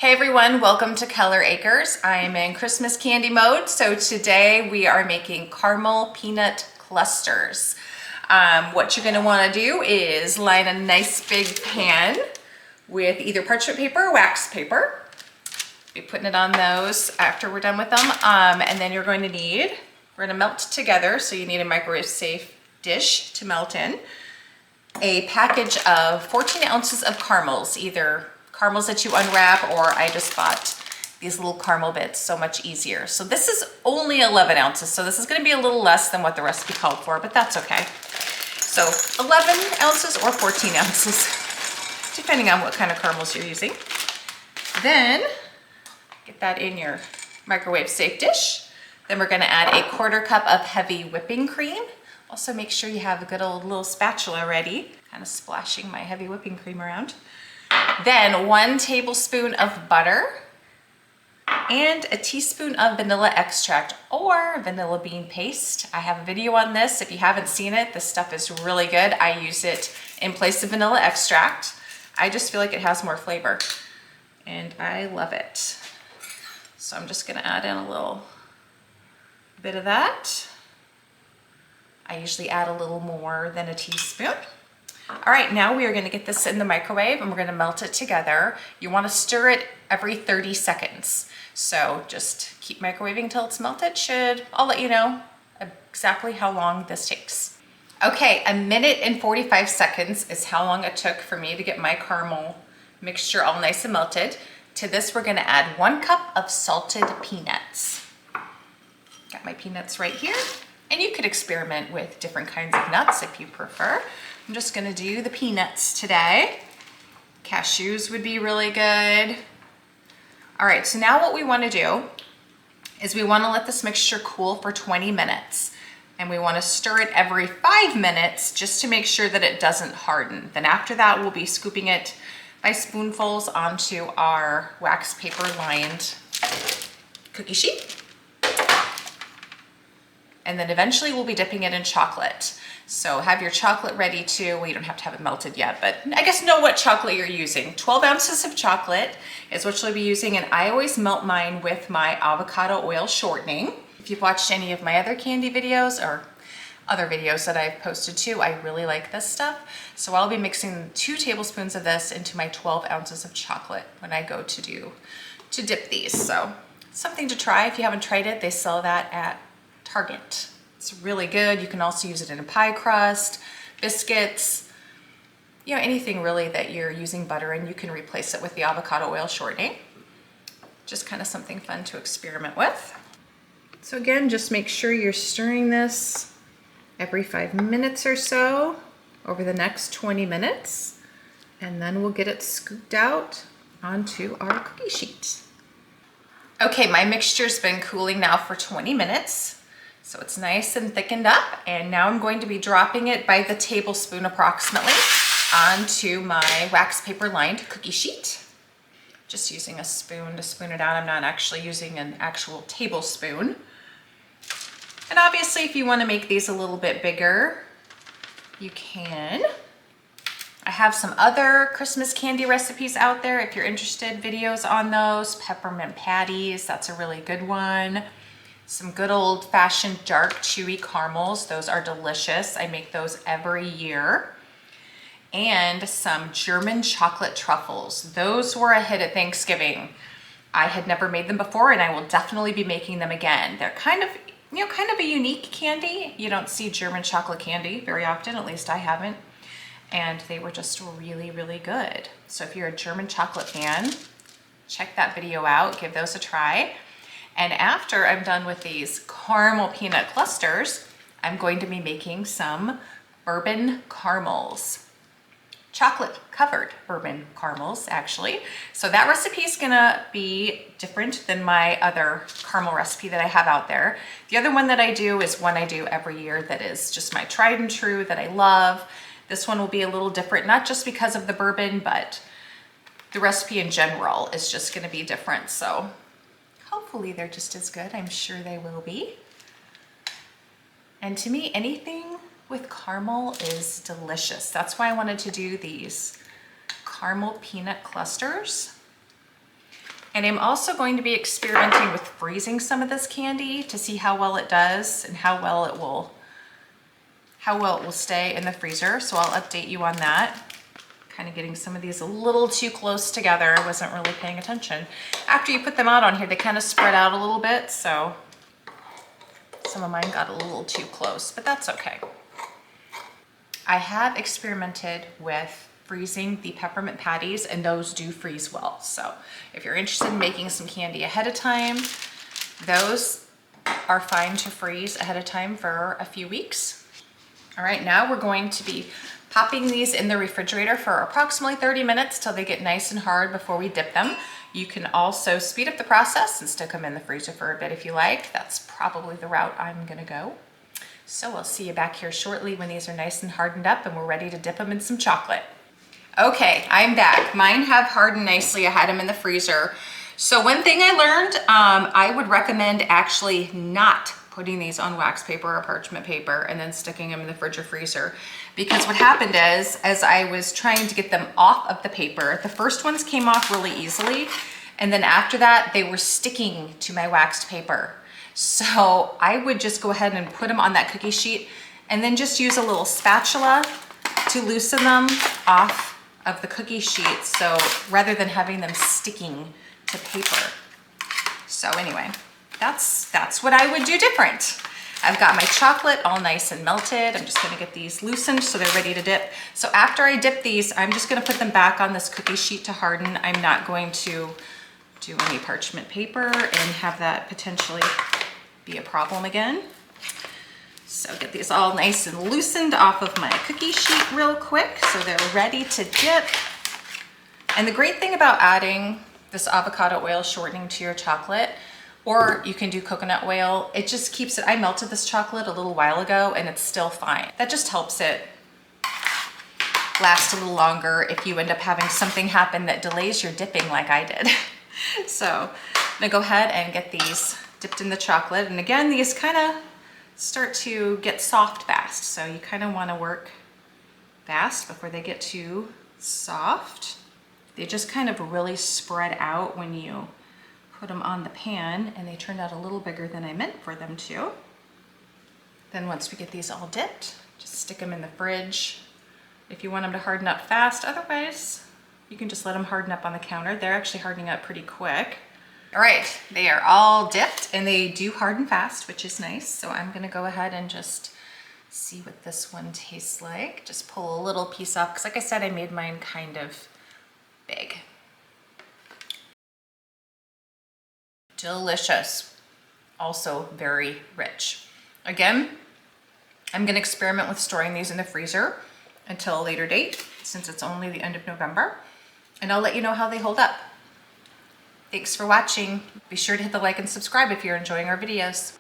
Hey everyone, welcome to Color Acres. I am in Christmas candy mode. So today we are making caramel peanut clusters. What you're gonna wanna do is line a nice big pan with either parchment paper or wax paper. Be putting it on those after we're done with them. And then you're going to need, we're gonna melt together. So you need a microwave safe dish to melt in. A package of 14 ounces of caramels, either caramels that you unwrap, or I just bought these little caramel bits, so much easier. So this is only 11 ounces, so this is gonna be a little less than what the recipe called for, but that's okay. So 11 ounces or 14 ounces, depending on what kind of caramels you're using. Then get that in your microwave safe dish. Then we're gonna add a 1/4 cup of heavy whipping cream. Also make sure you have a good old little spatula ready, kind of splashing my heavy whipping cream around. Then 1 tablespoon of butter and a teaspoon of vanilla extract or vanilla bean paste. I have a video on this. If you haven't seen it, this stuff is really good. I use it in place of vanilla extract. I just feel like it has more flavor and I love it. So I'm just gonna add in a little bit of that. I usually add a little more than a teaspoon. All right, now we are gonna get this in the microwave and we're gonna melt it together. You wanna stir it every 30 seconds. So just keep microwaving till it's melted. I'll let you know exactly how long this takes. Okay, 1 minute and 45 seconds is how long it took for me to get my caramel mixture all nice and melted. To this, we're gonna add 1 cup of salted peanuts. Got my peanuts right here. And you could experiment with different kinds of nuts if you prefer. I'm just gonna do the peanuts today. Cashews would be really good. All right, so now what we wanna do is we wanna let this mixture cool for 20 minutes. And we wanna stir it every 5 minutes just to make sure that it doesn't harden. Then after that, we'll be scooping it by spoonfuls onto our wax paper lined cookie sheet. And then eventually we'll be dipping it in chocolate. So have your chocolate ready too. Well, you don't have to have it melted yet, but I guess know what chocolate you're using. 12 ounces of chocolate is what you'll be using, and I always melt mine with my avocado oil shortening. If you've watched any of my other candy videos or other videos that I've posted too, I really like this stuff. So I'll be mixing 2 tablespoons of this into my 12 ounces of chocolate when I go to dip these. So something to try. If you haven't tried it, they sell that at Target. It's really good. You can also use it in a pie crust, biscuits, you know, anything really that you're using butter in, you can replace it with the avocado oil shortening. Just kind of something fun to experiment with. So again, just make sure you're stirring this every 5 minutes or so over the next 20 minutes, and then we'll get it scooped out onto our cookie sheet. Okay, my mixture's been cooling now for 20 minutes. So it's nice and thickened up, and now I'm going to be dropping it by the tablespoon approximately onto my wax paper lined cookie sheet. Just using a spoon to spoon it out. I'm not actually using an actual tablespoon. And obviously if you want to make these a little bit bigger, you can. I have some other Christmas candy recipes out there if you're interested, videos on those. Peppermint patties, that's a really good one. Some good old-fashioned dark chewy caramels. Those are delicious. I make those every year. And some German chocolate truffles. Those were a hit at Thanksgiving. I had never made them before, and I will definitely be making them again. They're kind of a unique candy. You don't see German chocolate candy very often, at least I haven't. And they were just really, really good. So if you're a German chocolate fan, check that video out, give those a try. And after I'm done with these caramel peanut clusters, I'm going to be making some bourbon caramels. Chocolate covered bourbon caramels, actually. So that recipe is gonna be different than my other caramel recipe that I have out there. The other one that I do is one I do every year that is just my tried and true that I love. This one will be a little different, not just because of the bourbon, but the recipe in general is just gonna be different. So hopefully they're just as good. I'm sure they will be. And to me, anything with caramel is delicious. That's why I wanted to do these caramel peanut clusters. And I'm also going to be experimenting with freezing some of this candy to see how well it does and how well it will stay in the freezer. So I'll update you on that. Kind of getting some of these a little too close together. I wasn't really paying attention. After you put them out on here, they kind of spread out a little bit. So some of mine got a little too close, but that's okay. I have experimented with freezing the peppermint patties, and those do freeze well. So if you're interested in making some candy ahead of time, those are fine to freeze ahead of time for a few weeks. All right, now we're going to be popping these in the refrigerator for approximately 30 minutes till they get nice and hard before we dip them. You can also speed up the process and stick them in the freezer for a bit if you like. That's probably the route I'm gonna go. So I'll see you back here shortly when these are nice and hardened up and we're ready to dip them in some chocolate. Okay, I'm back. Mine have hardened nicely. I had them in the freezer. So one thing I learned, I would recommend actually not putting these on wax paper or parchment paper and then sticking them in the fridge or freezer. Because what happened is, as I was trying to get them off of the paper, the first ones came off really easily. And then after that, they were sticking to my waxed paper. So I would just go ahead and put them on that cookie sheet and then just use a little spatula to loosen them off of the cookie sheet. So rather than having them sticking to paper. So anyway, that's what I would do different. I've got my chocolate all nice and melted. I'm just gonna get these loosened so they're ready to dip. So after I dip these, I'm just gonna put them back on this cookie sheet to harden. I'm not going to do any parchment paper and have that potentially be a problem again. So get these all nice and loosened off of my cookie sheet real quick so they're ready to dip. And the great thing about adding this avocado oil shortening to your chocolate, or you can do coconut oil, it just keeps it, I melted this chocolate a little while ago and it's still fine. That just helps it last a little longer if you end up having something happen that delays your dipping like I did. So I'm gonna go ahead and get these dipped in the chocolate. And again, these kind of start to get soft fast. So you kind of want to work fast before they get too soft. They just kind of really spread out when you put them on the pan, and they turned out a little bigger than I meant for them to. Then once we get these all dipped, just stick them in the fridge if you want them to harden up fast. Otherwise, you can just let them harden up on the counter. They're actually hardening up pretty quick. All right, they are all dipped and they do harden fast, which is nice. So I'm gonna go ahead and just see what this one tastes like. Just pull a little piece off, because like I said, I made mine kind of big. Delicious. Also very rich. Again, I'm gonna experiment with storing these in the freezer until a later date, since it's only the end of November, and I'll let you know how they hold up. Thanks for watching. Be sure to hit the like and subscribe if you're enjoying our videos.